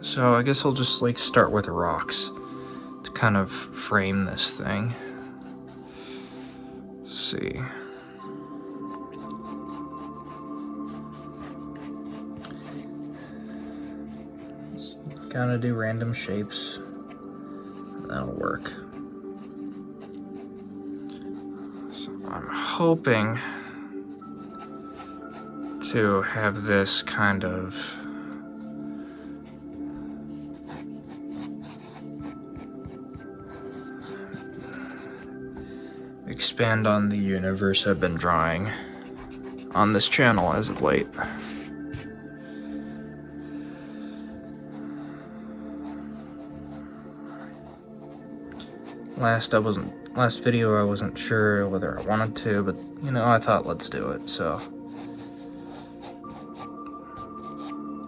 So I guess I'll just like start with rocks to kind of frame this thing. Let's see. Just gotta do random shapes. That'll work. So I'm hoping to have this kind of expand on the universe I've been drawing on this channel as of late. Last video I wasn't sure whether I wanted to, but you know, I thought let's do it, so.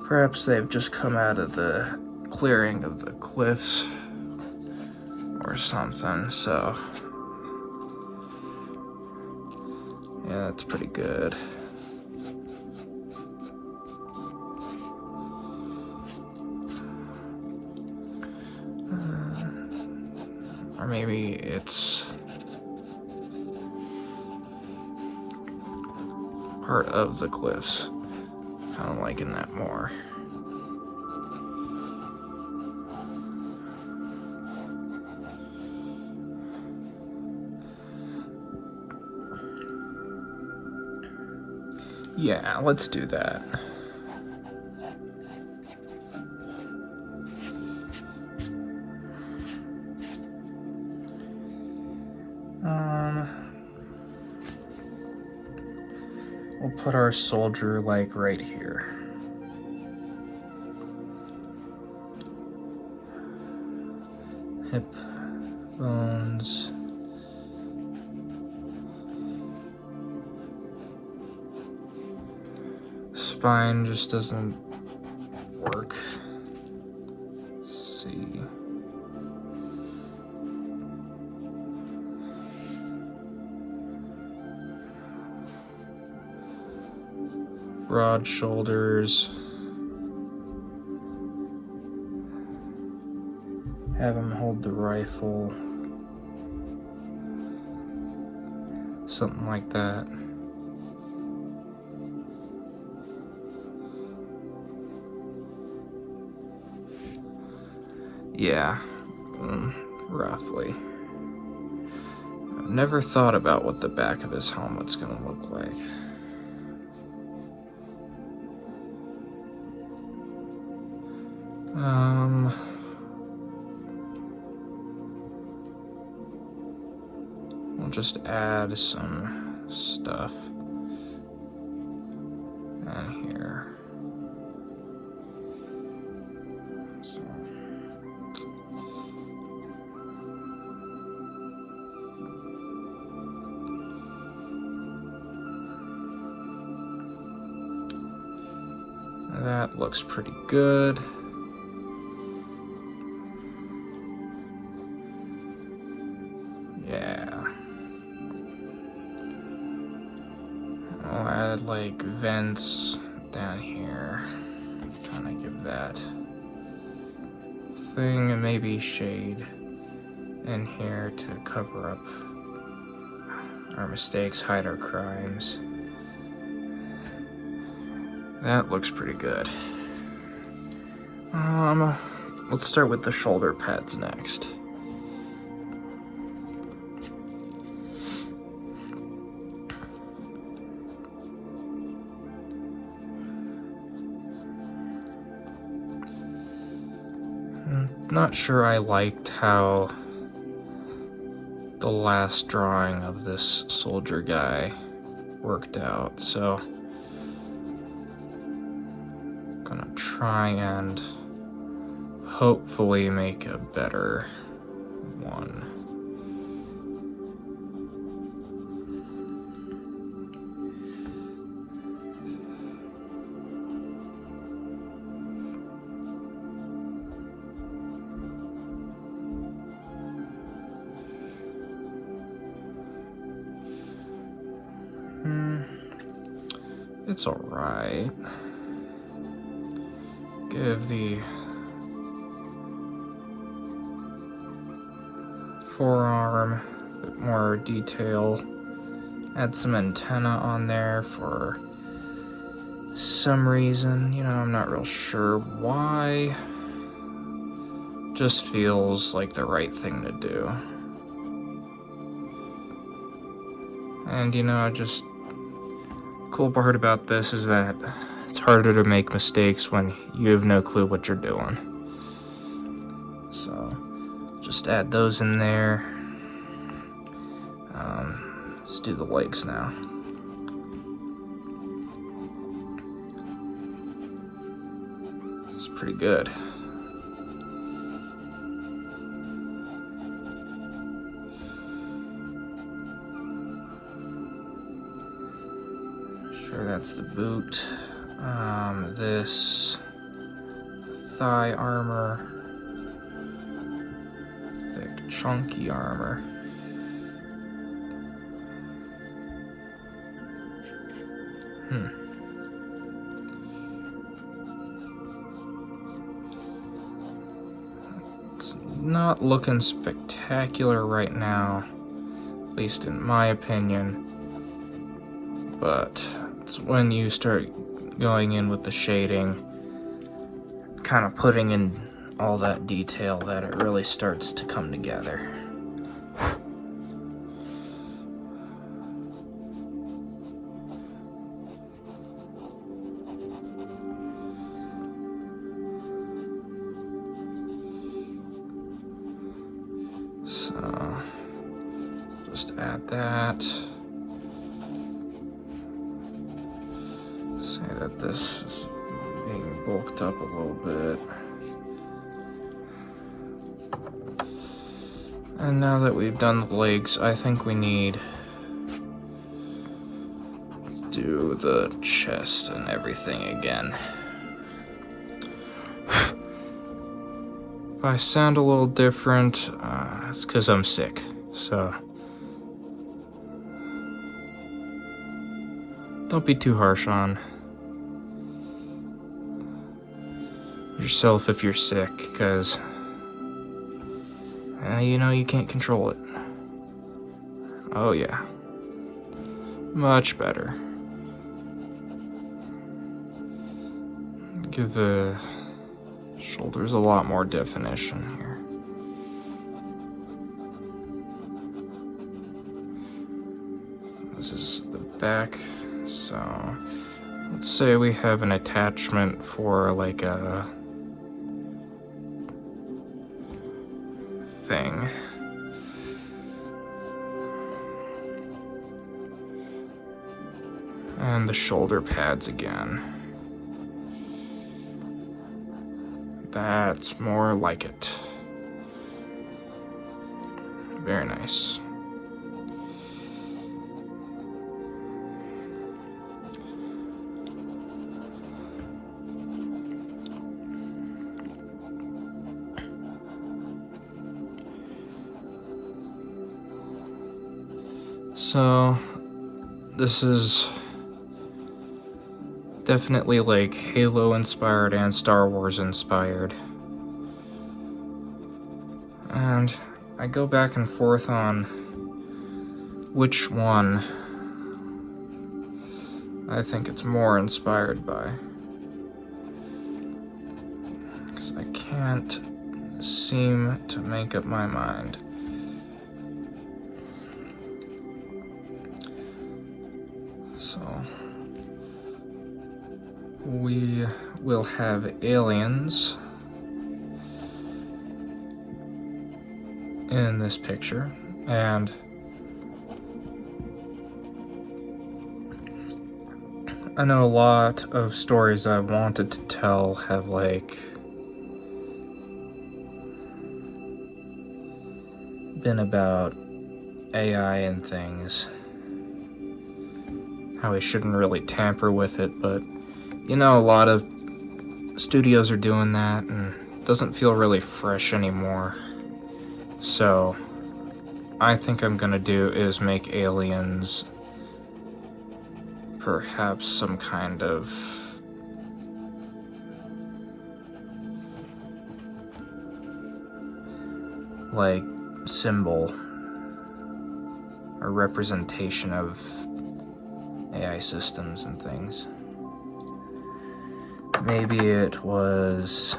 Perhaps they've just come out of the clearing of the cliffs or something, so. Yeah, that's pretty good. Or maybe it's part of the cliffs. Kind of liking that more. Yeah, let's do that. We'll put our soldier like right here. Hip bones. Spine just doesn't work. Let's see. Broad shoulders. Have him hold the rifle. Something like that. Yeah, roughly. I've never thought about what the back of his helmet's gonna look like. We'll just add some stuff in here. So. That looks pretty good. Yeah. I'll add like vents down here. I'm trying to give that thing and maybe shade in here to cover up our mistakes, hide our crimes. That looks pretty good. Let's start with the shoulder pads next. Not sure I liked how the last drawing of this soldier guy worked out, so I'm gonna try and hopefully make a better one. It's alright. Give the forearm, a bit more detail. Add some antenna on there for some reason, you know, I'm not real sure why. Just feels like the right thing to do. And you know, just cool part about this is that it's harder to make mistakes when you have no clue what you're doing. So just add those in there. Let's do the legs now. It's pretty good. Sure, that's the boot. This thigh armor, thick, chunky armor. It's not looking spectacular right now, at least in my opinion, but it's when you start going in with the shading, kind of putting in all that detail, that it really starts to come together. So just add that. Say that this is being bulked up a little bit. And now that we've done the legs, I think we need to do the chest and everything again. If I sound a little different, it's because I'm sick, so don't be too harsh on yourself if you're sick, because you know you can't control it. Oh yeah, much better. Give the shoulders a lot more definition here. This is the back, so let's say we have an attachment for like a thing. And the shoulder pads again. That's more like it. Very nice. So, this is definitely like Halo inspired and Star Wars inspired. And I go back and forth on which one I think it's more inspired by, because I can't seem to make up my mind. So we will have aliens in this picture, and I know a lot of stories I've wanted to tell have like been about AI and things, how we shouldn't really tamper with it, but you know, a lot of studios are doing that and it doesn't feel really fresh anymore. So I think I'm gonna do is make aliens perhaps some kind of like symbol or representation of AI systems and things. Maybe it was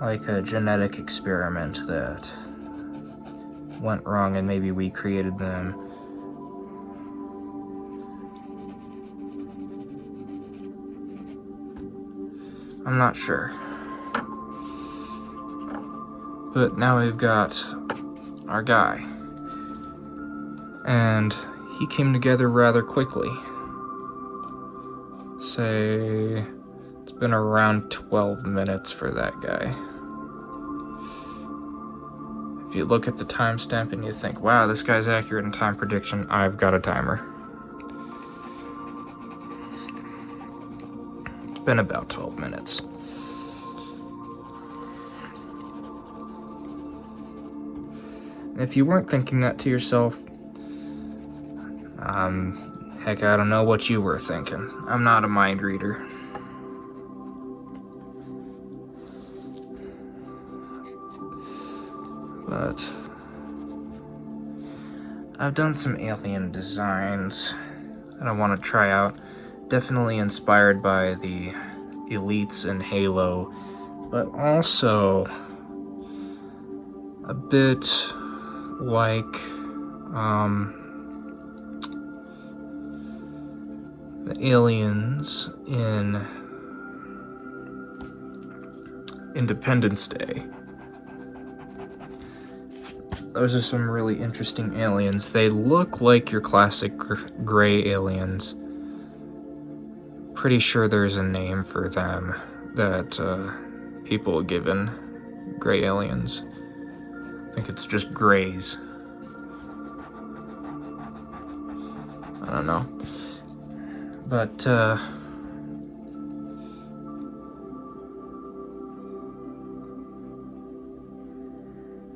like a genetic experiment that went wrong and maybe we created them. I'm not sure. But now we've got our guy. And he came together rather quickly. Say, it's been around 12 minutes for that guy. If you look at the timestamp and you think, wow, this guy's accurate in time prediction, I've got a timer. It's been about 12 minutes. And if you weren't thinking that to yourself, heck, I don't know what you were thinking. I'm not a mind reader. But I've done some alien designs that I want to try out. Definitely inspired by the elites in Halo, but also a bit like the aliens in Independence Day. Those are some really interesting aliens. They look like your classic gray aliens. Pretty sure there's a name for them that people have given gray aliens. I think it's just grays. I don't know. But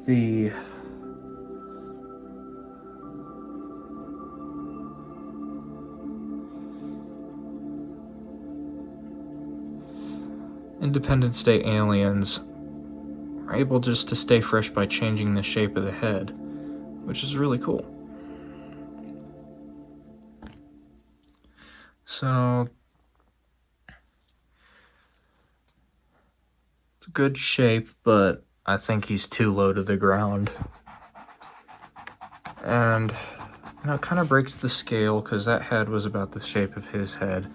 the Independence Day aliens are able just to stay fresh by changing the shape of the head, which is really cool. So it's a good shape, but I think he's too low to the ground. And it kind of breaks the scale because that head was about the shape of his head.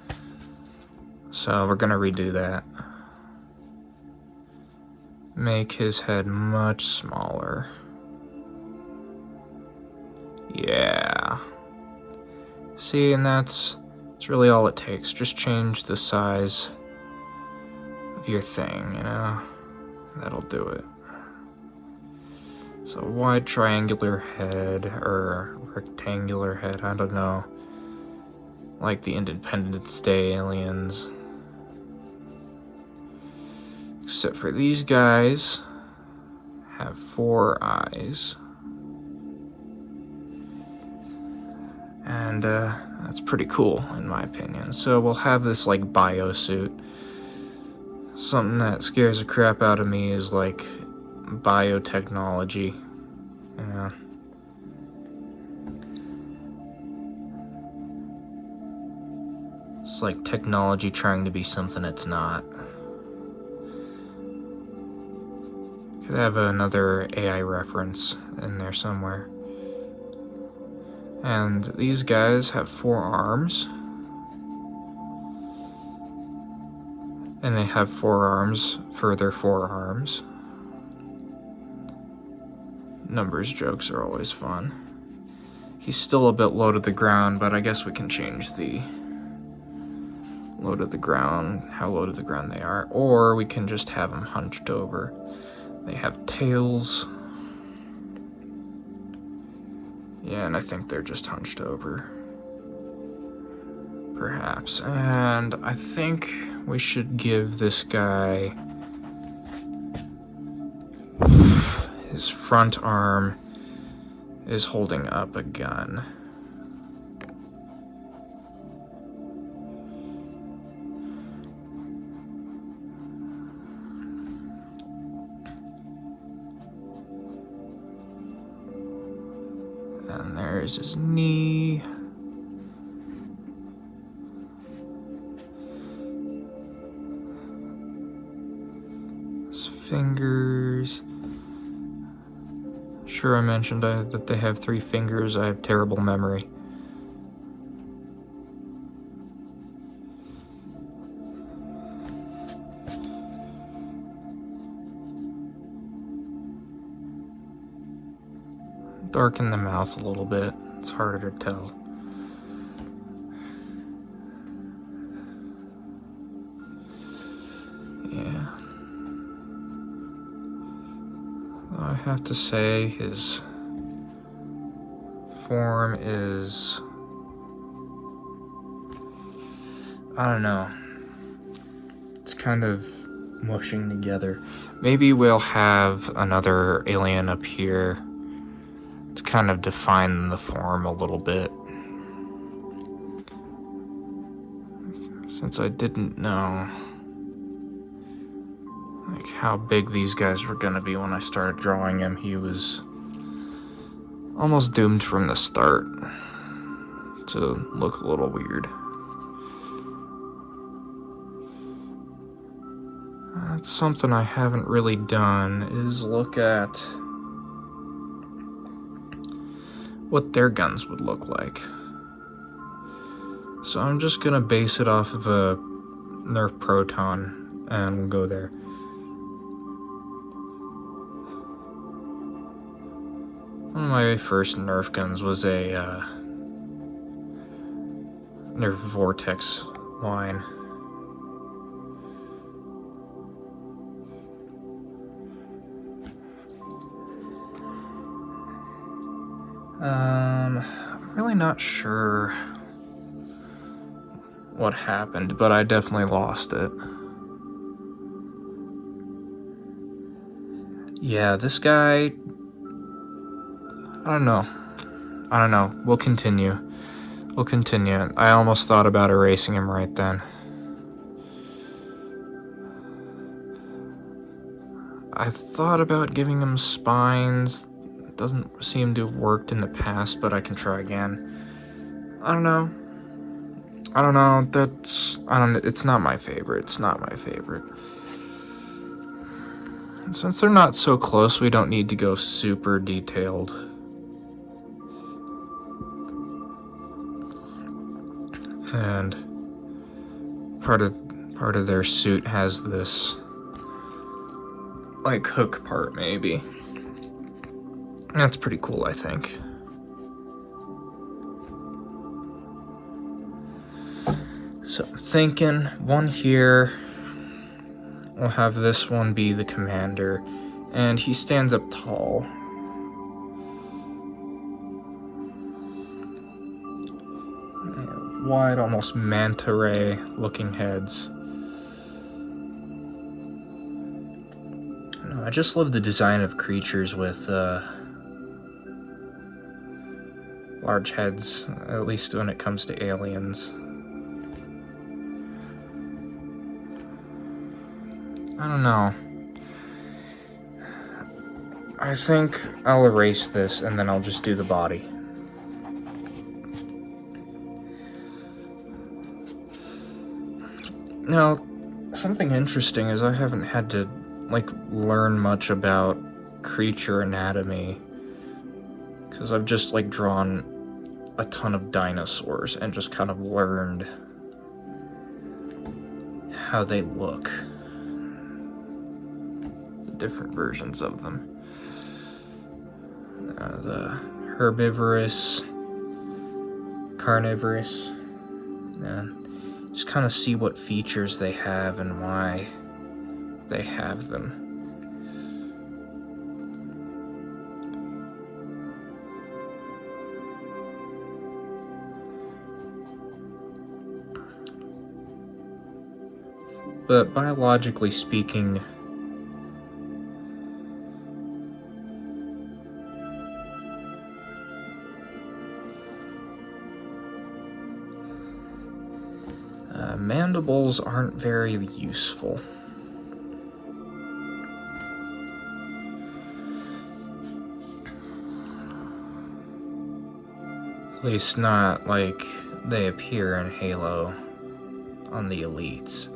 So we're gonna redo that. Make his head much smaller. Yeah. See, and that's really all it takes. Just change the size of your thing, you know? That'll do it. So wide triangular head, or rectangular head, I don't know. Like the Independence Day aliens. Except for these guys have 4 eyes. And that's pretty cool in my opinion. So we'll have this like biosuit. Something that scares the crap out of me is like biotechnology. Yeah. It's like technology trying to be something it's not. Could have another AI reference in there somewhere. And these guys have 4 arms. And they have 4 arms for their 4 arms. Numbers jokes are always fun. He's still a bit low to the ground, but I guess we can change the low to the ground, how low to the ground they are. Or we can just have them hunched over. They have tails. Yeah, and I think they're just hunched over. Perhaps. And I think we should give this guy his front arm is holding up a gun. there's his knee. His fingers. Sure, I mentioned that they have 3 fingers. I have terrible memory. Darken the mouth a little bit. It's harder to tell. Yeah. I have to say his form is, I don't know. It's kind of mushing together. Maybe we'll have another alien up here to kind of define the form a little bit. Since I didn't know like how big these guys were gonna be when I started drawing him, he was almost doomed from the start to look a little weird. That's something I haven't really done, is look at what their guns would look like. So I'm just gonna base it off of a Nerf Proton and we'll go there. One of my first Nerf guns was a Nerf Vortex line. I'm really not sure what happened, but I definitely lost it. Yeah, this guy, I don't know. We'll continue. I almost thought about erasing him right then. I thought about giving him spines. Doesn't seem to have worked in the past, but I can try again. I don't know. It's not my favorite. And since they're not so close, we don't need to go super detailed. And part of their suit has this like hook part, maybe. That's pretty cool, I think. So I'm thinking one here. We'll have this one be the commander, and he stands up tall. Wide, almost manta ray looking heads. I just love the design of creatures with large heads, at least when it comes to aliens. I don't know. I think I'll erase this and then I'll just do the body. Now, something interesting is I haven't had to learn much about creature anatomy, because I've just drawn a ton of dinosaurs and just kind of learned how they look, the different versions of them. The herbivorous, carnivorous, and just kind of see what features they have and why they have them. But biologically speaking, mandibles aren't very useful. At least not like they appear in Halo on the elites.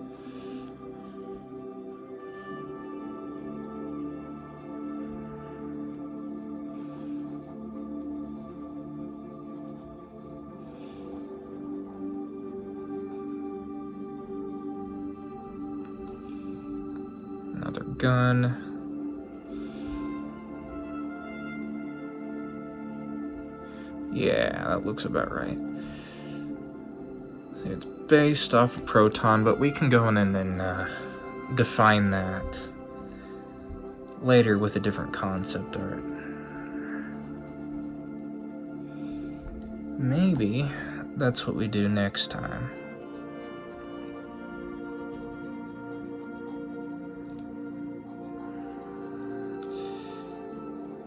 Another gun. Yeah, that looks about right. It's based off of Proton, but we can go in and define that later with a different concept art. Maybe that's what we do next time.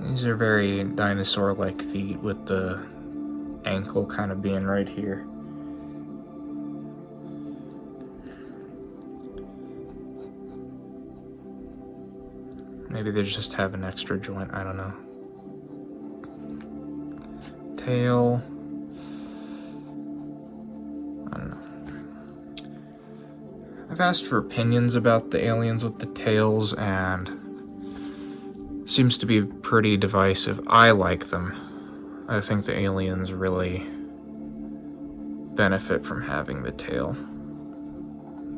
These are very dinosaur-like feet with the ankle kind of being right here. Maybe they just have an extra joint, I don't know. Tail. I don't know. I've asked for opinions about the aliens with the tails, and seems to be pretty divisive. I like them. I think the aliens really benefit from having the tail.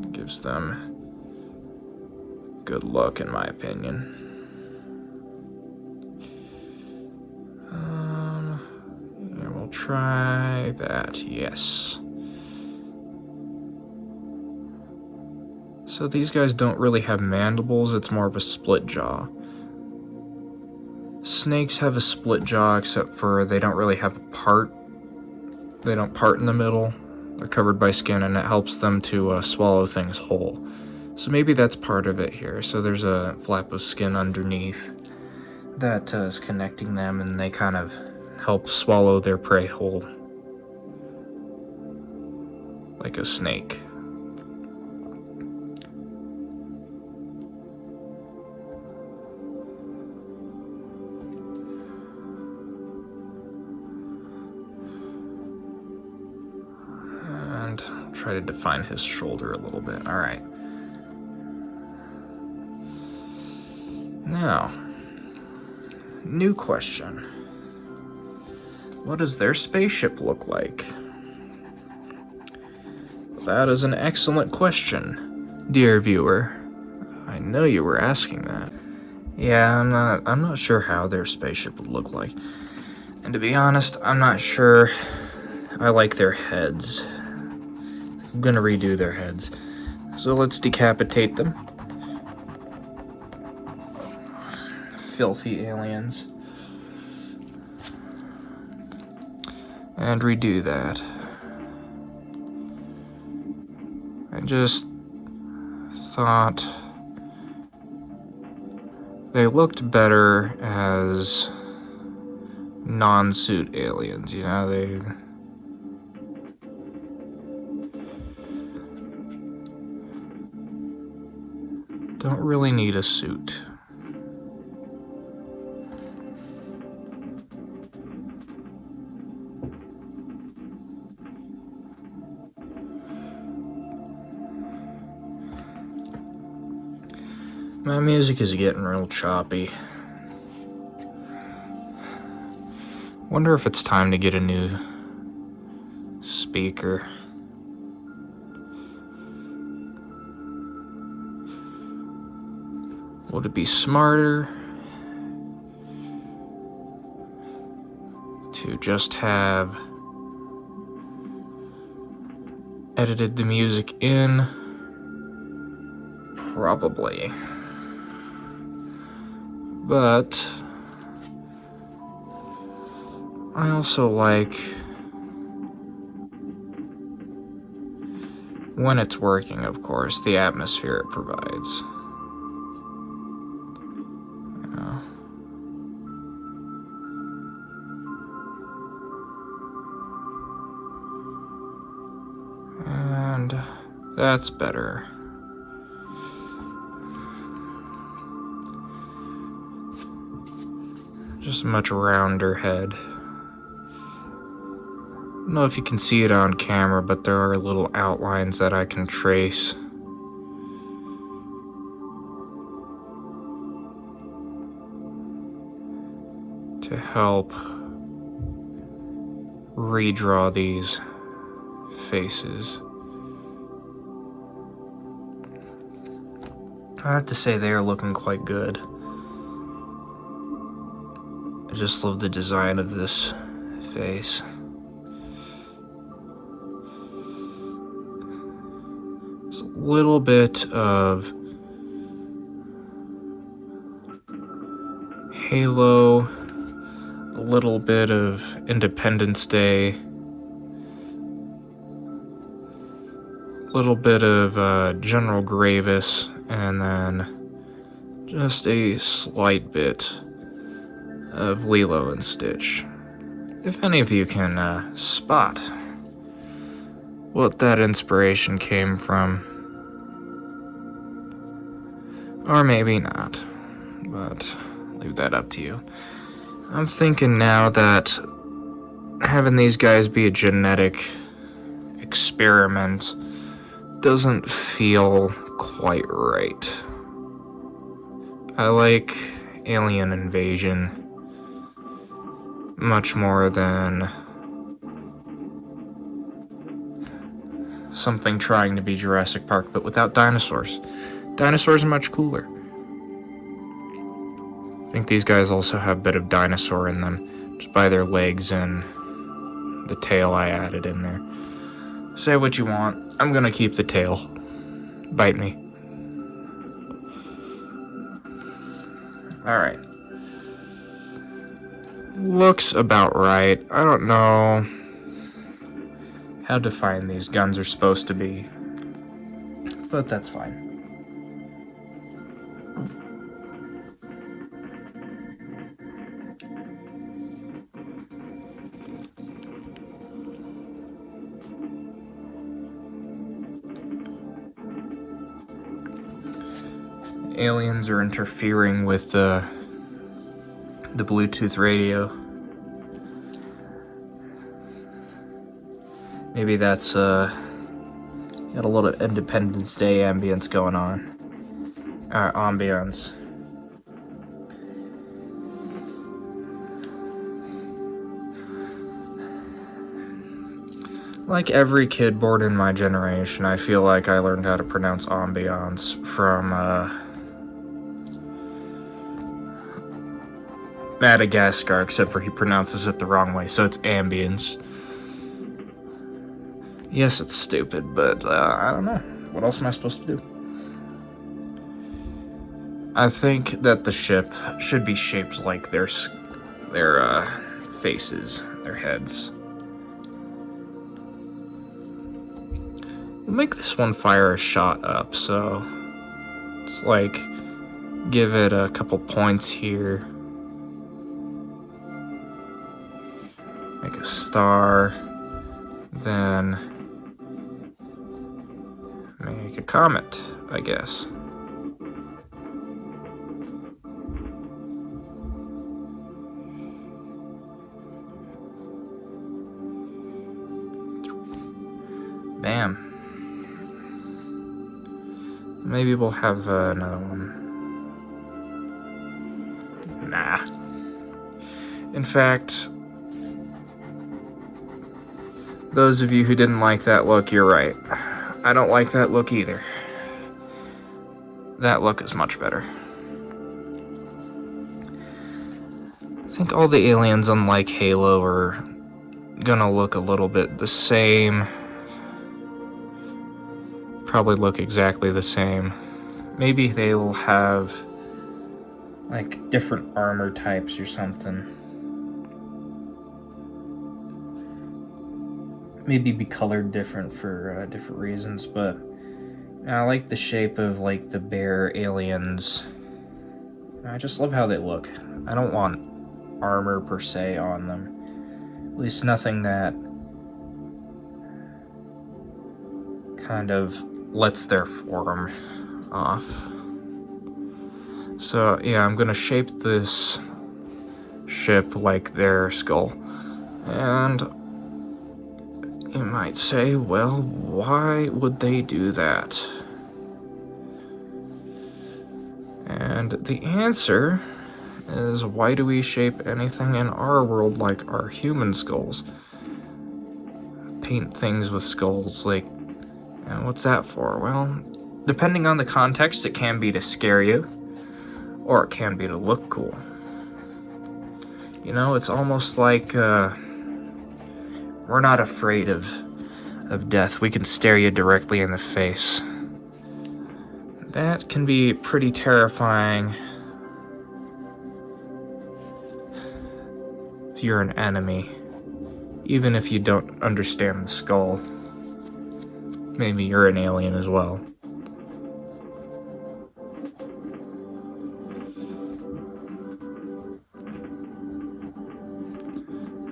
It gives them good look, in my opinion. Yeah, we'll try that, yes. So these guys don't really have mandibles, it's more of a split jaw. Snakes have a split jaw, except for they don't really have a part. They don't part in the middle. They're covered by skin, and it helps them to swallow things whole. So maybe that's part of it here. So there's a flap of skin underneath that is connecting them, and they kind of help swallow their prey whole. Like a snake. Try to define his shoulder a little bit. All right. Now, new question. What does their spaceship look like? That is an excellent question, dear viewer. I know you were asking that. Yeah, I'm not sure how their spaceship would look like. And to be honest, I'm not sure I like their heads. I'm gonna redo their heads. So let's decapitate them. Filthy aliens. And redo that. I just thought they looked better as non-suit aliens, you know, they don't really need a suit. My music is getting real choppy. Wonder if it's time to get a new speaker. Would it be smarter to just have edited the music in? Probably. But I also like when it's working, of course, the atmosphere it provides. And that's better. Just a much rounder head. don't know if you can see it on camera, but there are little outlines that I can trace. To help redraw these faces. I have to say they are looking quite good. I just love the design of this face. There's a little bit of Halo, a little bit of Independence Day, a little bit of General Grievous, and then just a slight bit of Lilo and Stitch. If any of you can spot what that inspiration came from, or maybe not, but leave that up to you. I'm thinking now that having these guys be a genetic experiment doesn't feel quite right. I like alien invasion much more than something trying to be Jurassic Park, but without dinosaurs. Dinosaurs are much cooler. I think these guys also have a bit of dinosaur in them, just by their legs and the tail I added in there. Say what you want, I'm gonna keep the tail. Bite me. Alright. Looks about right. I don't know how defined these guns are supposed to be, but that's fine. Aliens are interfering with the Bluetooth radio. Maybe that's got a little Independence Day ambience going on. Ambience. Like every kid born in my generation, I feel like I learned how to pronounce ambiance from Madagascar, except for he pronounces it the wrong way, so it's ambience. Yes, it's stupid, but I don't know. What else am I supposed to do? I think that the ship should be shaped like their faces, their heads. We'll make this one fire a shot up, so it's like give it a couple points here. Make a star, then make a comet, I guess. Bam. Maybe we'll have another one. Nah. In fact, those of you who didn't like that look, you're right. I don't like that look either. That look is much better. I think all the aliens, unlike Halo, are gonna look a little bit the same. Probably look exactly the same. Maybe they'll have like different armor types or something. Maybe be colored different for different reasons, but I like the shape of like the bear aliens. I just love how they look. I don't want armor per se on them. At least nothing that kind of lets their form off. So yeah, I'm gonna shape this ship like their skull. And You might say, well, why would they do that? And the answer is, why do we shape anything in our world like our human skulls? Paint things with skulls, like, and what's that for? Well, depending on the context, it can be to scare you, or it can be to look cool. You know, it's almost like we're not afraid of death. We can stare you directly in the face. That can be pretty terrifying if you're an enemy, even if you don't understand the skull. Maybe you're an alien as well.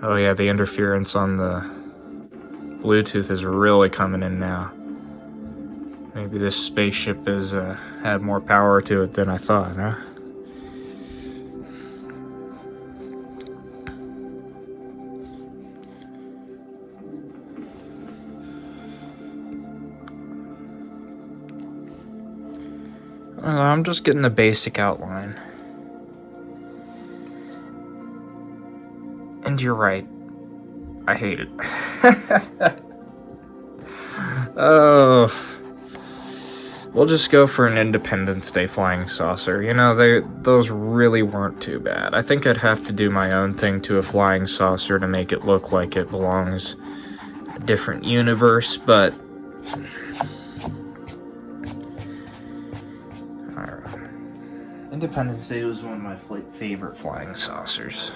Oh yeah, the interference on the Bluetooth is really coming in now. Maybe this spaceship has had more power to it than I thought, huh? I'm just getting the basic outline. And you're right. I hate it. Oh. We'll just go for an Independence Day flying saucer. You know, those really weren't too bad. I think I'd have to do my own thing to a flying saucer to make it look like it belongs in a different universe, but... Alright. Independence Day was one of my favorite flying saucers.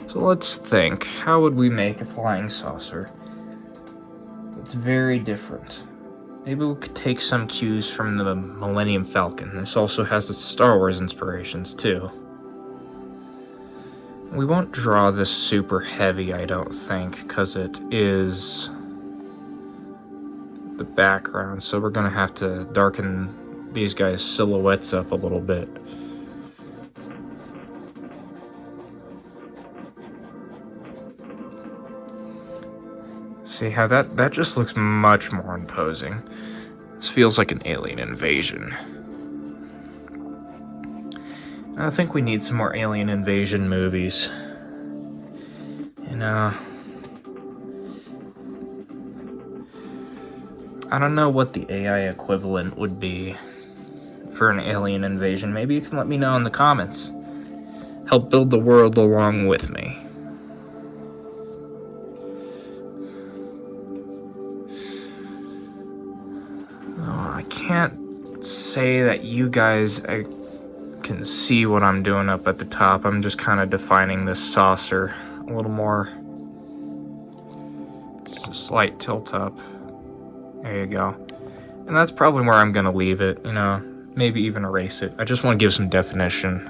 So let's think, how would we make a flying saucer that's very different? Maybe we could take some cues from the Millennium Falcon. This also has the Star Wars inspirations, too. We won't draw this super heavy, I don't think, because it is the background, so we're going to have to darken these guys' silhouettes up a little bit. See how that just looks much more imposing. This feels like an alien invasion. I think we need some more alien invasion movies. You know, I don't know what the AI equivalent would be for an alien invasion. Maybe you can let me know in the comments. Help build the world along with me. I can't say that you guys can see what I'm doing up at the top. I'm just kind of defining this saucer a little more. Just a slight tilt up. There you go. And that's probably where I'm going to leave it, you know, maybe even erase it. I just want to give some definition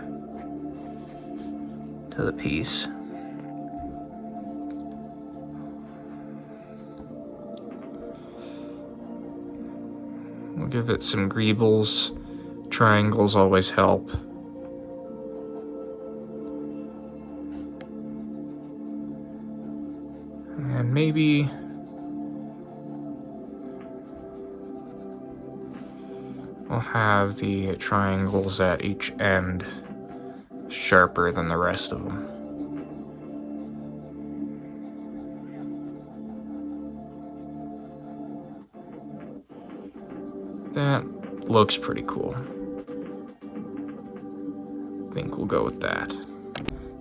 to the piece. We'll give it some greebles. Triangles always help. And maybe we'll have the triangles at each end sharper than the rest of them. That looks pretty cool. I think we'll go with that.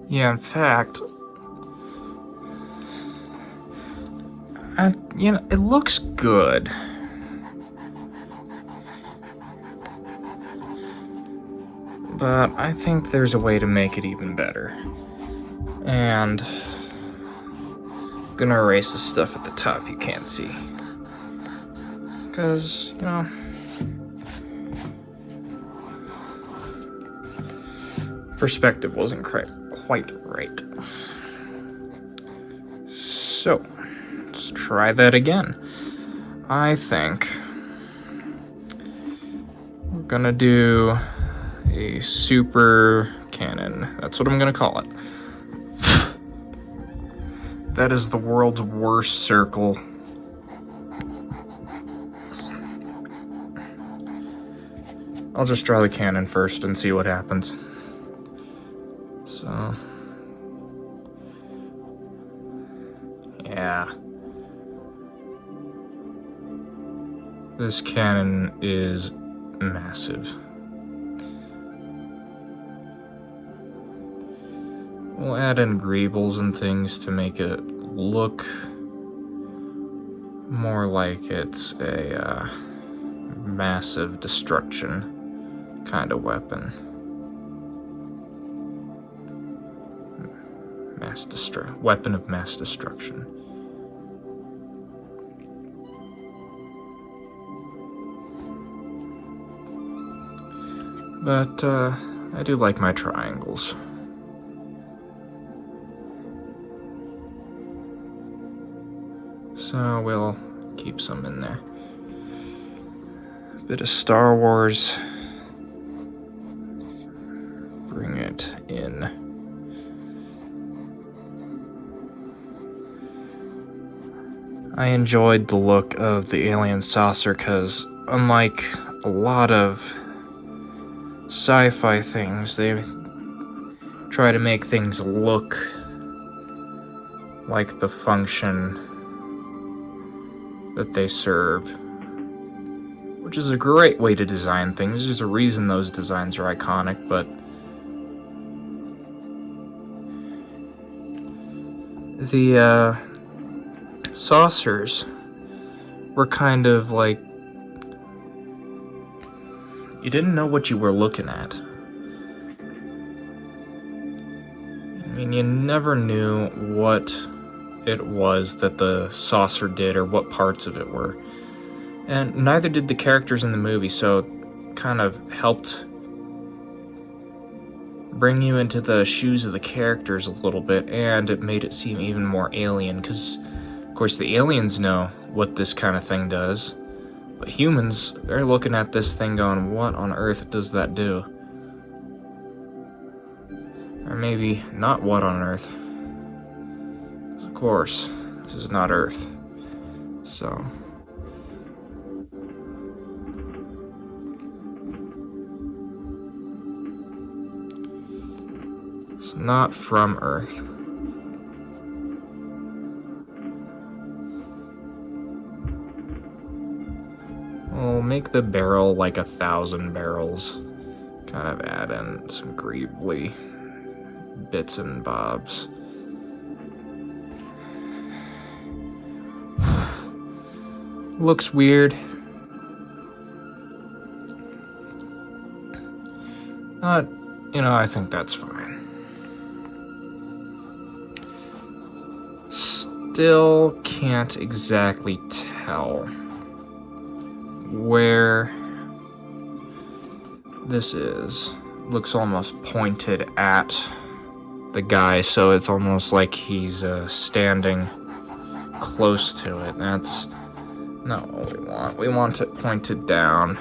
Yeah, in fact, you know, it looks good. But I think there's a way to make it even better. And I'm gonna erase the stuff at the top you can't see. Because, you know, perspective wasn't quite right. So, let's try that again. I think we're gonna do a super cannon. That's what I'm gonna call it. That is the world's worst circle. I'll just draw the cannon first and see what happens. So... yeah. This cannon is massive. We'll add in greebles and things to make it look more like it's a massive destruction kind of weapon. Weapon of mass destruction. But I do like my triangles. So we'll keep some in there. A bit of Star Wars. Bring it in. I enjoyed the look of the alien saucer because, unlike a lot of sci-fi things, they try to make things look like the function that they serve, which is a great way to design things. There's a reason those designs are iconic, but the saucers were kind of like, you didn't know what you were looking at. I mean, you never knew what it was that the saucer did or what parts of it were. And neither did the characters in the movie, so it kind of helped bring you into the shoes of the characters a little bit, and it made it seem even more alien, because, of course, the aliens know what this kind of thing does. But humans, they're looking at this thing going, what on earth does that do? Or maybe not what on earth. Of course, this is not Earth. So... it's not from Earth. We'll make the barrel like 1,000 barrels. Kind of add in some greebly bits and bobs. Looks weird. I think that's fine. Still can't exactly tell where this is. Looks almost pointed at the guy, so it's almost like he's standing close to it. That's not what we want. We want it pointed down.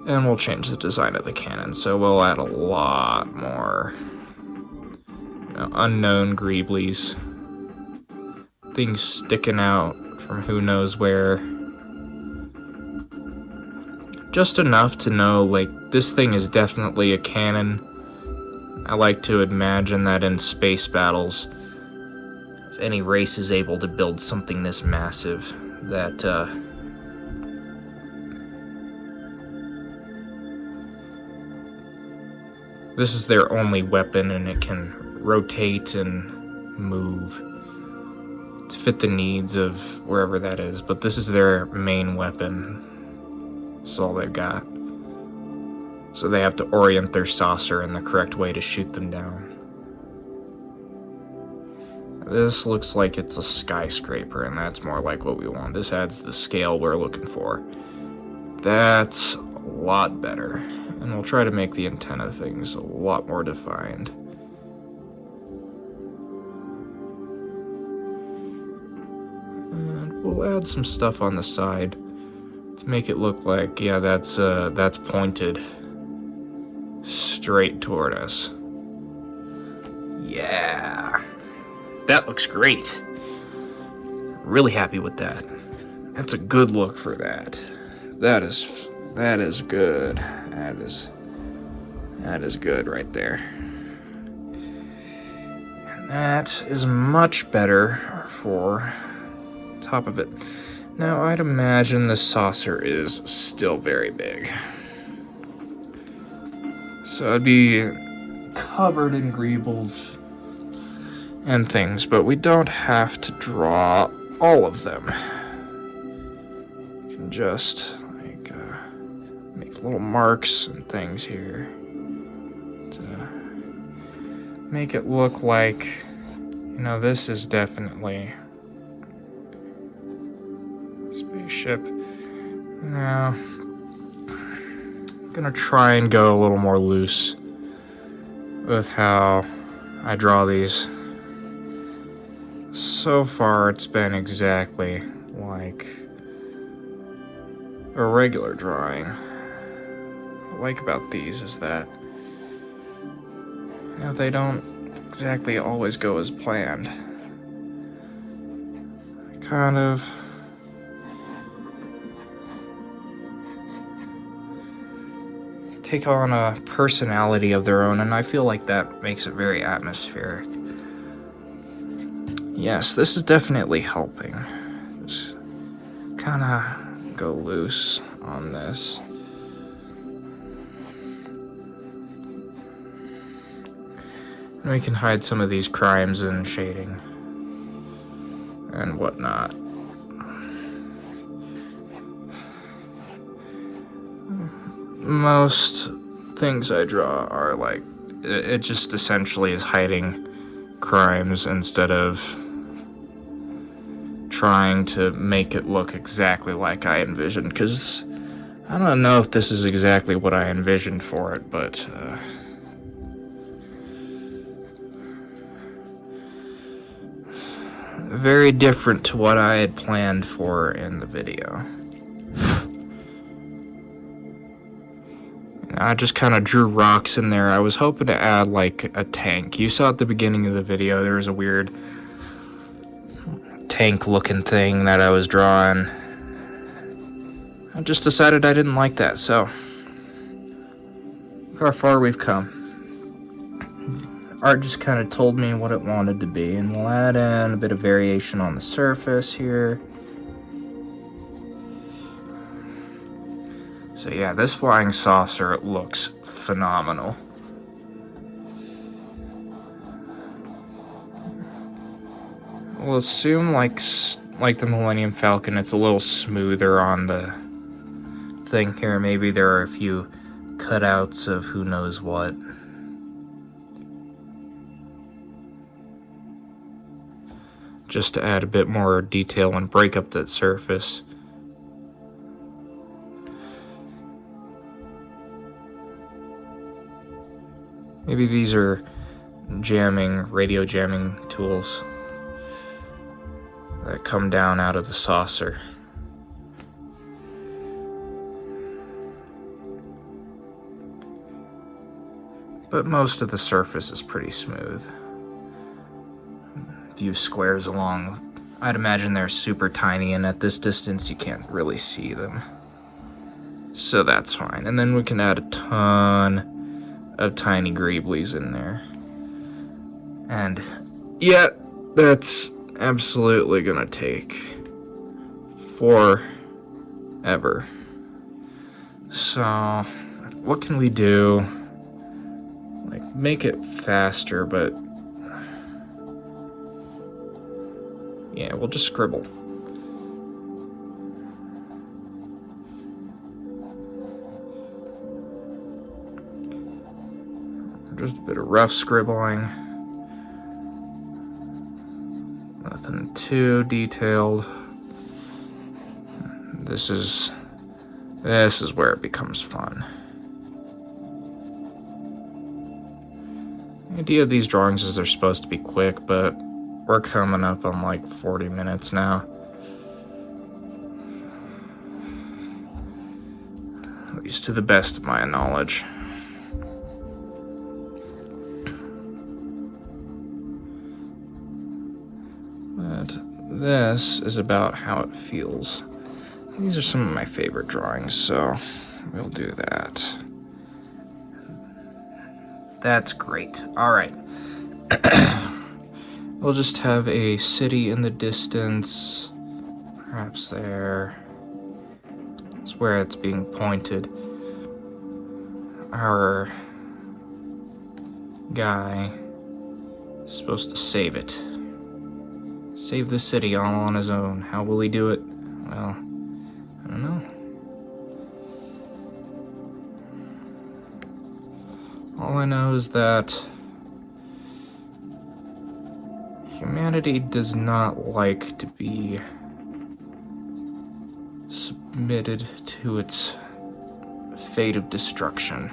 And we'll change the design of the cannon, so we'll add a lot more unknown greeblies. Things sticking out from who knows where. Just enough to know, like, this thing is definitely a cannon. I like to imagine that in space battles, if any race is able to build something this massive, that, this is their only weapon, and it can rotate and move to fit the needs of wherever that is. But this is their main weapon. This is all they've got. So they have to orient their saucer in the correct way to shoot them down. This looks like it's a skyscraper, and that's more like what we want. This adds the scale we're looking for. That's a lot better. And we'll try to make the antenna things a lot more defined. And we'll add some stuff on the side to make it look like, yeah, that's pointed straight toward us. Yeah, that looks great. Really happy with that. That's a good look for that. That is good. That is good right there. And that is much better for top of it. Now, I'd imagine the saucer is still very big. So it'd be covered in greebles and things, but we don't have to draw all of them. We can just make little marks and things here to make it look like, this is definitely a spaceship. Now, I'm gonna try and go a little more loose with how I draw these. So far, it's been exactly like a regular drawing. What I like about these is that they don't exactly always go as planned. They kind of take on a personality of their own, and I feel like that makes it very atmospheric. Yes, this is definitely helping. Just kind of go loose on this. And we can hide some of these crimes in shading and whatnot. Most things I draw are like, it just essentially is hiding crimes instead of trying to make it look exactly like I envisioned, because I don't know if this is exactly what I envisioned for it, but very different to what I had planned for in the video. I just kind of drew rocks in there. I was hoping to add like a tank. You saw at the beginning of the video there was a weird tank looking thing that I was drawing. I just decided I didn't like that, so look how far we've come. Art just kind of told me what it wanted to be, and we'll add in a bit of variation on the surface here. So yeah, this flying saucer looks phenomenal. We'll assume like the Millennium Falcon, it's a little smoother on the thing here. Maybe there are a few cutouts of who knows what. Just to add a bit more detail and break up that surface. Maybe these are radio jamming tools that come down out of the saucer. But most of the surface is pretty smooth. A few squares along. I'd imagine they're super tiny, and at this distance you can't really see them. So that's fine. And then we can add a ton of tiny greeblies in there. And yeah, that's absolutely gonna take forever. So what can we do? Like, make it faster, but yeah, we'll just scribble. Just a bit of rough scribbling. Nothing too detailed. This is where it becomes fun. The idea of these drawings is they're supposed to be quick, but we're coming up on like 40 minutes now. At least to the best of my knowledge. But this is about how it feels. These are some of my favorite drawings, so we'll do that. That's great. All right. We'll just have a city in the distance, perhaps there. That's where it's being pointed. Our guy is supposed to save it. Save the city all on his own. How will he do it? Well, I don't know. All I know is that humanity does not like to be submitted to its fate of destruction.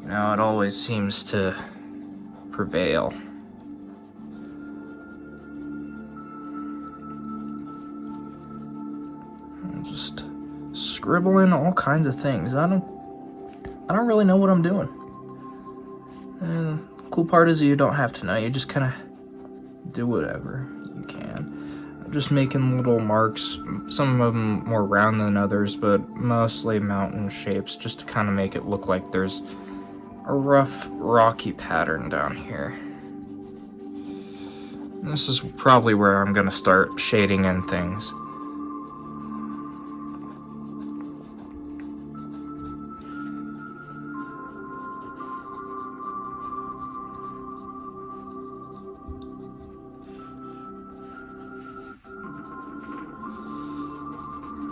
You know, it always seems to prevail. I'm just scribbling all kinds of things. I don't really know what I'm doing. And the cool part is you don't have to know. You just kind of do whatever you can. I'm just making little marks, some of them more round than others, but mostly mountain shapes, just to kind of make it look like there's a rough, rocky pattern down here. And this is probably where I'm going to start shading in things.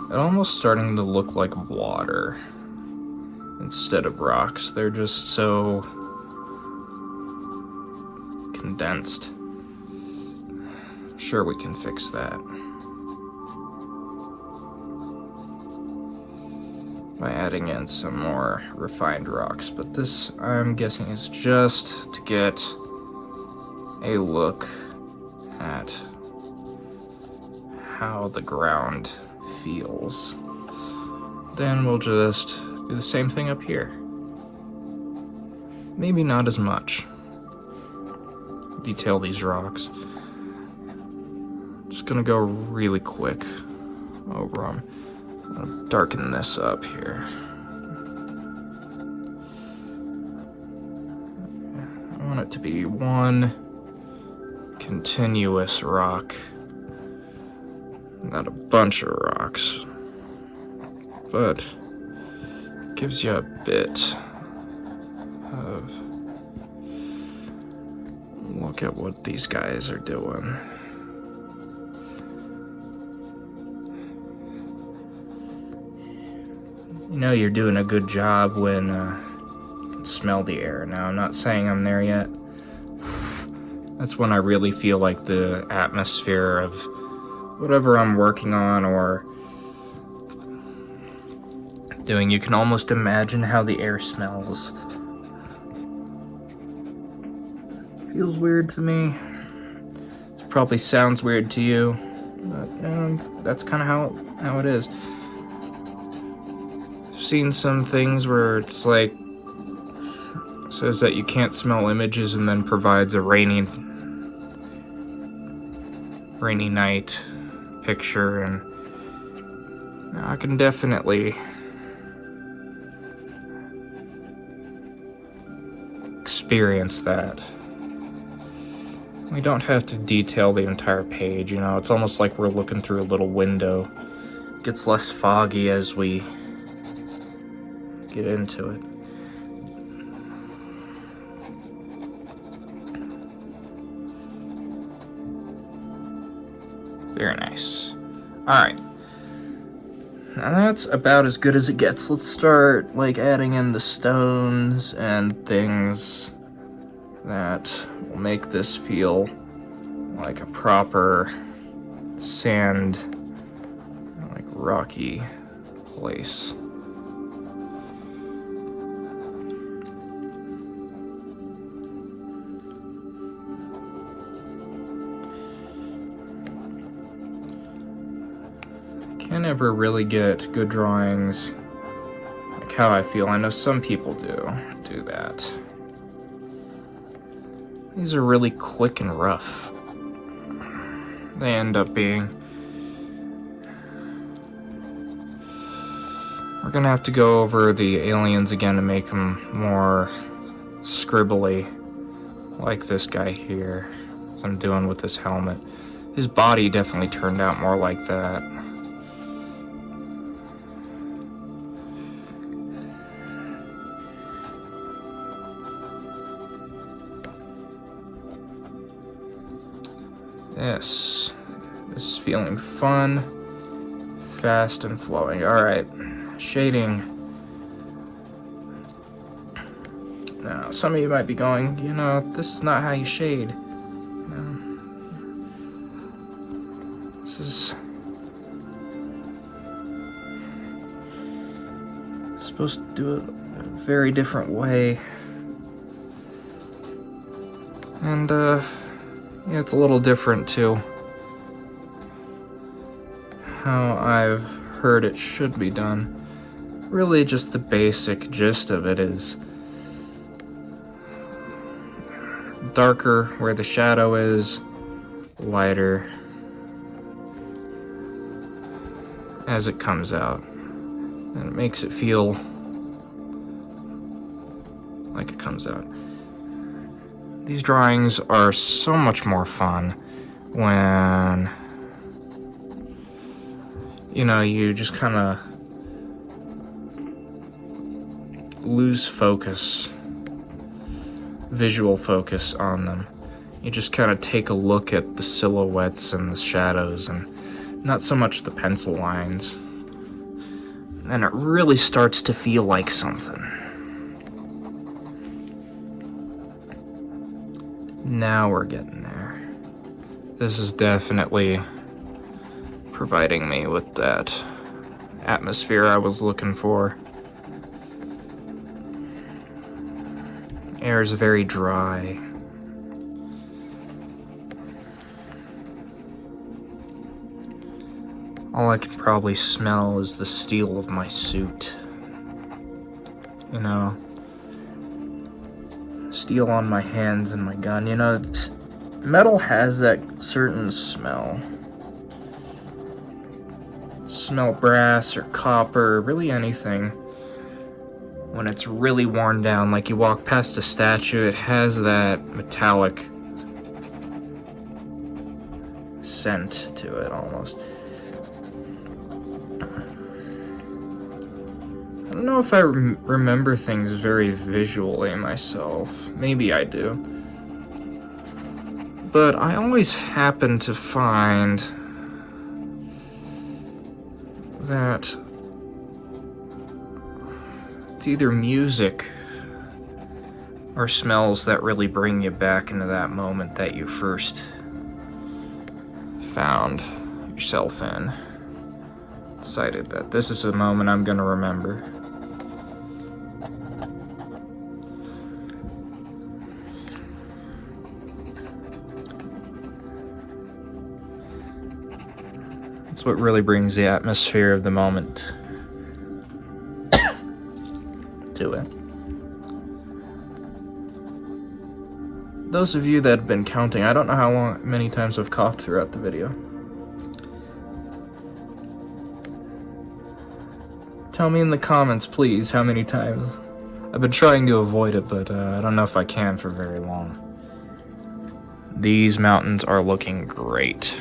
It's almost starting to look like water instead of rocks. They're just so condensed. I'm sure we can fix that by adding in some more refined rocks, but this, I'm guessing, is just to get a look at how the ground feels. Then we'll just do the same thing up here. Maybe not as much. Detail these rocks. Just gonna go really quick over them. I'll darken this up here. I want it to be one continuous rock. Not a bunch of rocks, but it gives you a bit of look at what these guys are doing. You know you're doing a good job when you can smell the air. Now, I'm not saying I'm there yet. That's when I really feel like the atmosphere of whatever I'm working on or doing, you can almost imagine how the air smells. Feels weird to me. It probably sounds weird to you, but that's kind of how it is. I've seen some things where it's like says that you can't smell images and then provides a rainy night picture, and I can definitely experience that. We don't have to detail the entire page, you know, it's almost like we're looking through a little window. It gets less foggy as we get into it. Very nice. Alright. Now that's about as good as it gets. Let's start, like, adding in the stones and things that will make this feel like a proper sand, like, rocky place. Can't ever really get good drawings like how I feel. I know some people do that. These are really quick and rough. they end up being. We're gonna have to go over the aliens again to make them more scribbly, like this guy here, as I'm doing with this helmet. His body definitely turned out more like that. This is feeling fun, fast and flowing. Alright, shading. Now, some of you might be going, you know, this is not how you shade. No. This is supposed to do it a very different way. And, yeah, it's a little different too. How I've heard it should be done. Really, just the basic gist of it is darker where the shadow is, lighter as it comes out. And it makes it feel like it comes out. These drawings are so much more fun when, you know, you just kind of lose focus, visual focus on them. You just kind of take a look at the silhouettes and the shadows and not so much the pencil lines. And it really starts to feel like something. Now we're getting there. This is definitely providing me with that atmosphere I was looking for. Air is very dry. All I can probably smell is the steel of my suit. You know, steel on my hands and my gun. You know, metal has that certain smell. Smell brass or copper, really anything. When it's really worn down, like you walk past a statue, it has that metallic scent to it almost. I don't know if I remember things very visually myself. Maybe I do. But I always happen to find that it's either music or smells that really bring you back into that moment that you first found yourself in. Decided that this is a moment I'm gonna remember. That's what really brings the atmosphere of the moment to it. Those of you that have been counting, I don't know many times I've coughed throughout the video. Tell me in the comments, please, how many times. I've been trying to avoid it, but I don't know if I can for very long. These mountains are looking great.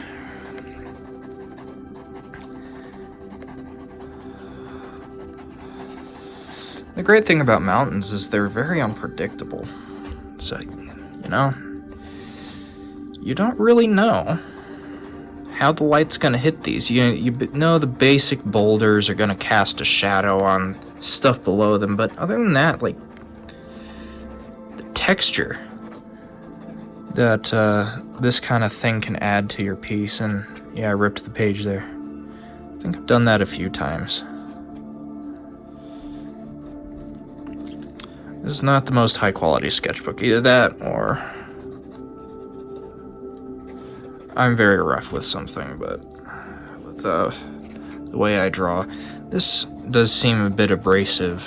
The great thing about mountains is they're very unpredictable. So, you know, you don't really know how the light's gonna hit these. You know the basic boulders are gonna cast a shadow on stuff below them, but other than that, like, the texture that this kind of thing can add to your piece, and yeah, I ripped the page there. I think I've done that a few times. This is not the most high quality sketchbook, either that or I'm very rough with something, but with the way I draw, this does seem a bit abrasive.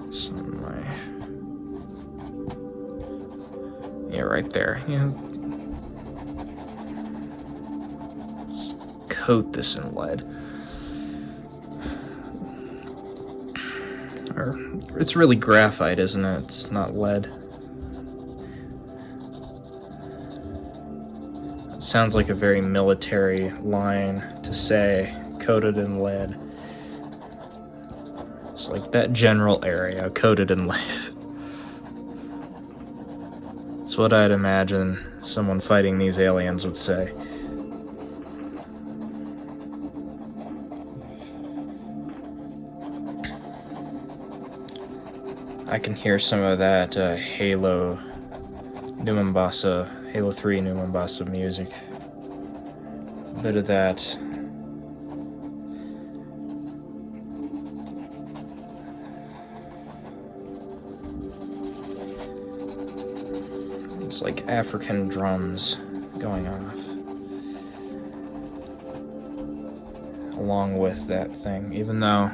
Some of my right there. You know, just coat this in lead. Or it's really graphite, isn't it? It's not lead. It sounds like a very military line to say, coated in lead. It's like that general area, coated in lead. That's what I'd imagine someone fighting these aliens would say. I can hear some of that Halo 3 New Mombasa music. A bit of that. It's like African drums going off. Along with that thing, even though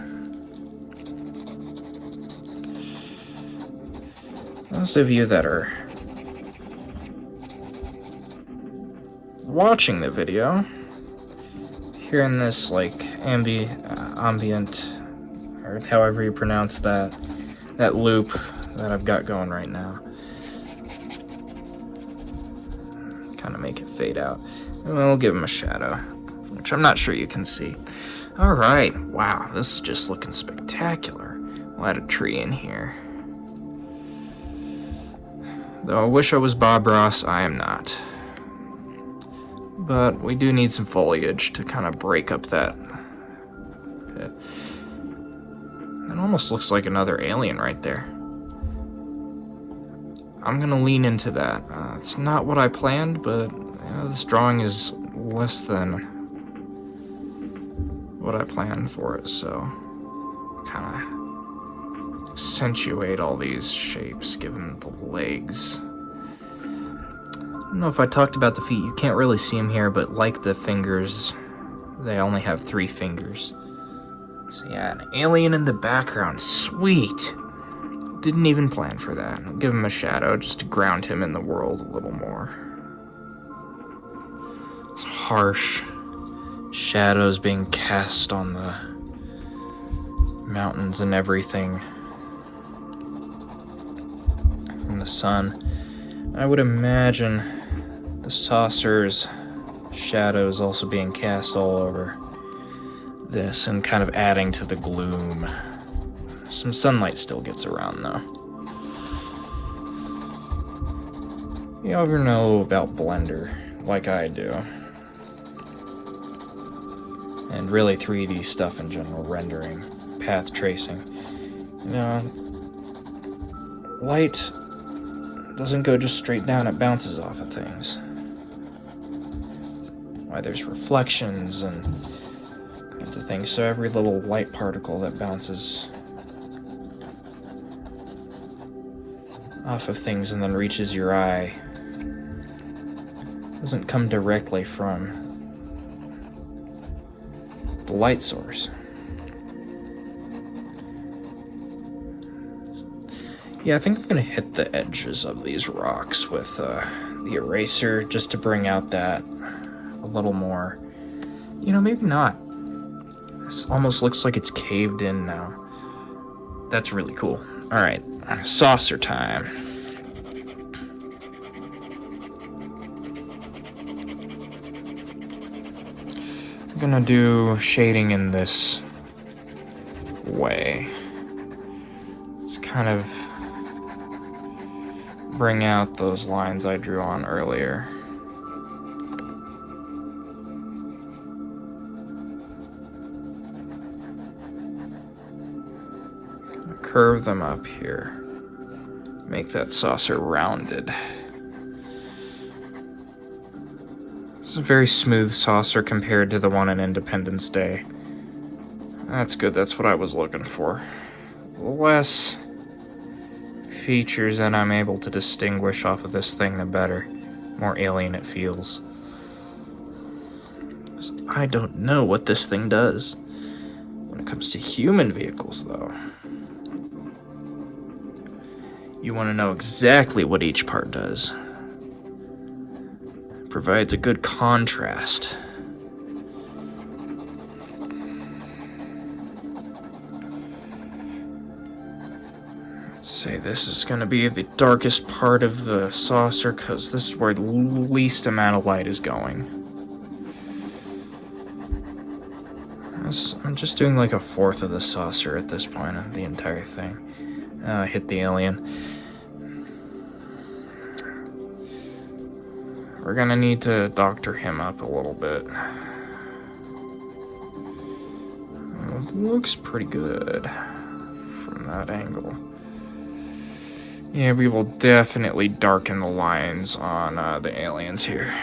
those of you that are watching the video, hearing this like ambient, or however you pronounce that loop that I've got going right now, kind of make it fade out, and we'll give him a shadow, which I'm not sure you can see. All right, wow, this is just looking spectacular. We'll add a tree in here. Though I wish I was Bob Ross, I am not. But we do need some foliage to kind of break up that bit. It almost looks like another alien right there. I'm gonna lean into that. It's not what I planned, but this drawing is less than what I planned for it, so kind of accentuate all these shapes, give them the legs. I don't know if I talked about the feet. You can't really see them here, but like the fingers, they only have 3 fingers. So yeah, an alien in the background. Sweet! Didn't even plan for that. I'll give him a shadow just to ground him in the world a little more. It's harsh shadows being cast on the mountains and everything from the sun. I would imagine the saucer's shadows also being cast all over this and kind of adding to the gloom. Some sunlight still gets around though. You ever know about Blender, like I do? And really 3D stuff in general, rendering, path tracing. Light doesn't go just straight down, it bounces off of things. Why there's reflections and kinds of things, so every little light particle that bounces off of things and then reaches your eye doesn't come directly from the light source. Yeah, I think I'm gonna hit the edges of these rocks with the eraser just to bring out that a little more. Maybe not. This almost looks like it's caved in now. That's really cool. Alright, saucer time. I'm gonna do shading in this way. It's kind of bring out those lines I drew on earlier. Curve them up here. Make that saucer rounded. It's a very smooth saucer compared to the one in Independence Day. That's good, that's what I was looking for. Less features that I'm able to distinguish off of this thing, the better. More alien it feels. I don't know what this thing does. When it comes to human vehicles, though, you want to know exactly what each part does. provides a good contrast. Let's say this is going to be the darkest part of the saucer because this is where the least amount of light is going. I'm just doing like a fourth of the saucer at this point of the entire thing. Hit the alien. We're gonna need to doctor him up a little bit. Looks pretty good from that angle. Yeah, we will definitely darken the lines on the aliens here.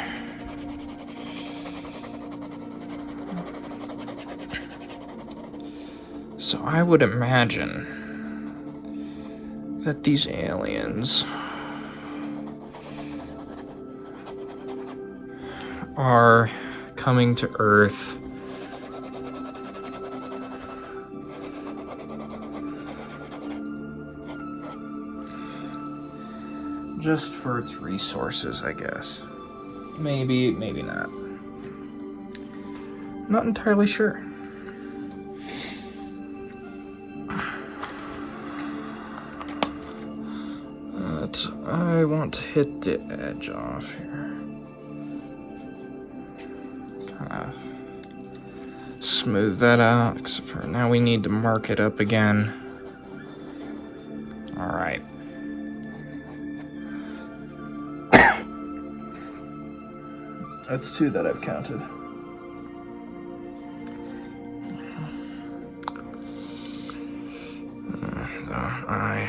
So I would imagine that these aliens are coming to Earth just for its resources, I guess. Maybe, maybe not. Not entirely sure. But I want to hit the edge off here. Kind of smooth that out, except for now we need to mark it up again. Alright. That's 2 that I've counted. I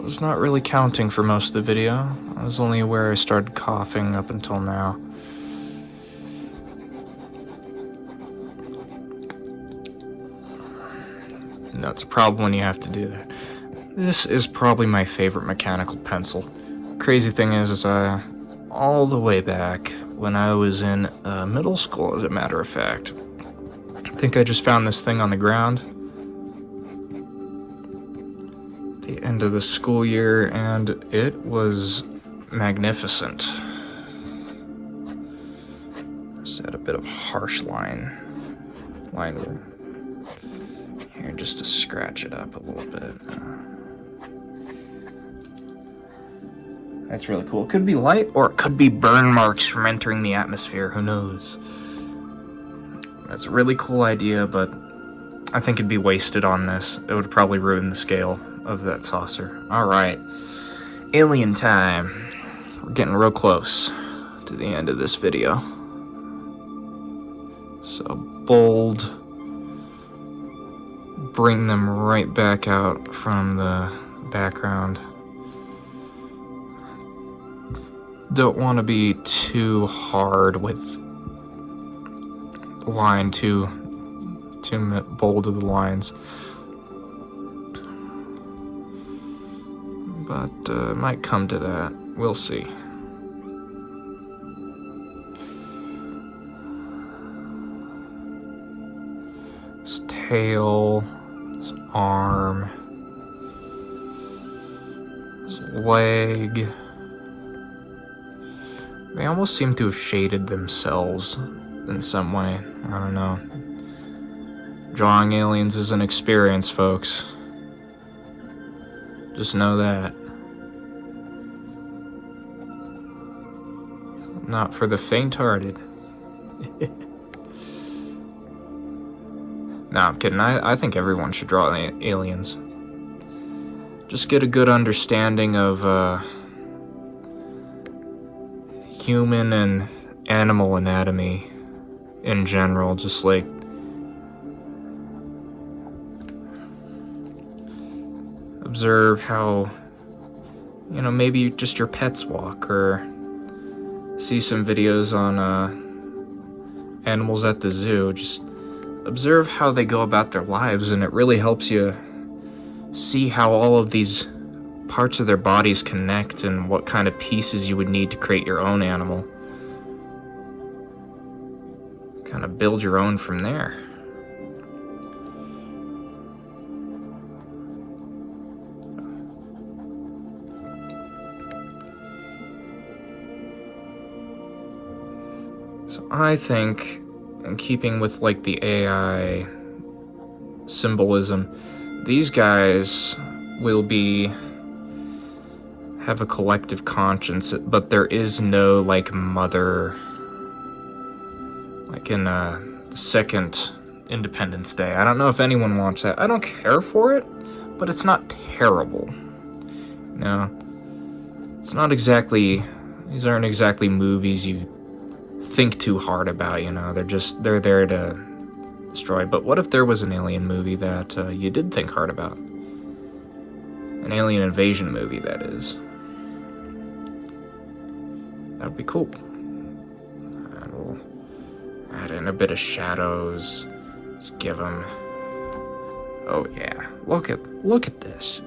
was not really counting for most of the video. I was only aware I started coughing up until now. No, it's a problem when you have to do that. This is probably my favorite mechanical pencil. Crazy thing is all the way back when I was in middle school, as a matter of fact. I think I just found this thing on the ground at the end of the school year, and it was magnificent. Set a bit of harsh line here just to scratch it up a little bit. That's really cool. It could be light, or it could be burn marks from entering the atmosphere. Who knows? That's a really cool idea, but I think it'd be wasted on this. It would probably ruin the scale of that saucer. Alright. Alien time. We're getting real close to the end of this video. So, bold. Bring them right back out from the background. Don't want to be too hard with the line, too bold of the lines. But it might come to that. We'll see. His tail, his arm, his leg. They almost seem to have shaded themselves in some way. I don't know. Drawing aliens is an experience, folks. Just know that. Not for the faint-hearted. Nah, I'm kidding. I think everyone should draw aliens. Just get a good understanding of human and animal anatomy in general, just like observe how, maybe just your pets walk, or see some videos on animals at the zoo. Just observe how they go about their lives, and it really helps you see how all of these parts of their bodies connect and what kind of pieces you would need to create your own animal. Kind of build your own from there. So I think, in keeping with like the AI symbolism, these guys will have a collective conscience, but there is no like mother, like in the second Independence Day. I don't know if anyone watched that. I don't care for it, but it's not terrible. No, it's not exactly, these aren't exactly movies you think too hard about, you know. They're there to destroy. But what if there was an alien movie that you did think hard about? An alien invasion movie, that is. That would be cool. And we'll add in a bit of shadows. Just give them... Oh yeah, look at this.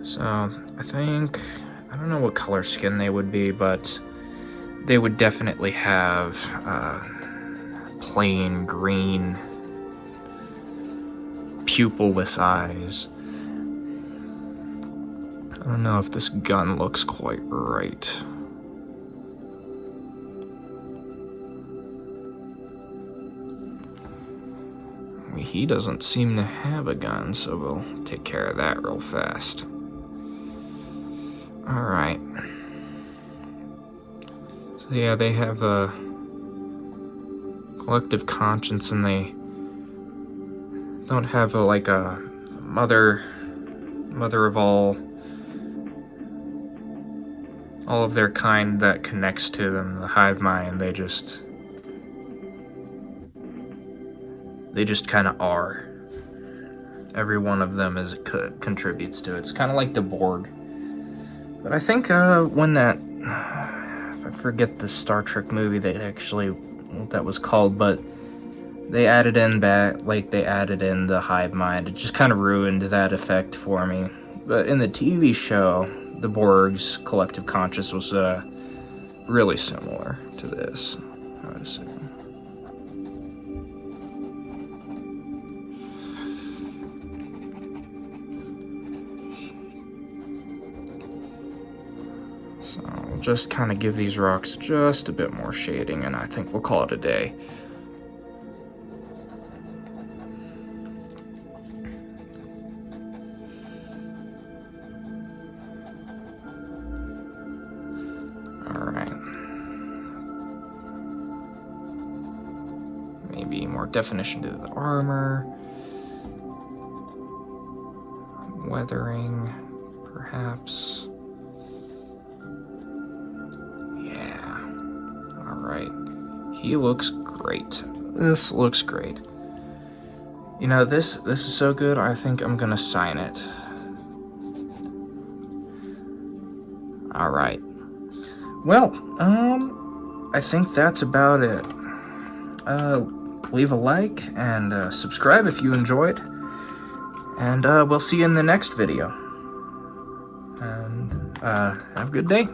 So, I think... I don't know what color skin they would be, but they would definitely have plain green, pupilless eyes. I don't know if this gun looks quite right. He doesn't seem to have a gun, so we'll take care of that real fast. Alright. So yeah, they have a collective conscience, and they don't have a mother of all of their kind that connects to them, the hive mind. They just kind of are. Every one of them contributes to it. It's kind of like the Borg. But I think when that, if I forget the Star Trek movie that was called, but they added in the hive mind. It just kind of ruined that effect for me. But in the TV show, the Borg's collective conscious was really similar to this. Hold on a second. So we'll just kind of give these rocks just a bit more shading, and I think we'll call it a day. Alright. Maybe more definition to the armor. Weathering, perhaps. He looks great. This looks great. You know, this is so good, I think I'm gonna sign it. Alright. Well, I think that's about it. Leave a like and subscribe if you enjoyed. And we'll see you in the next video. And have a good day.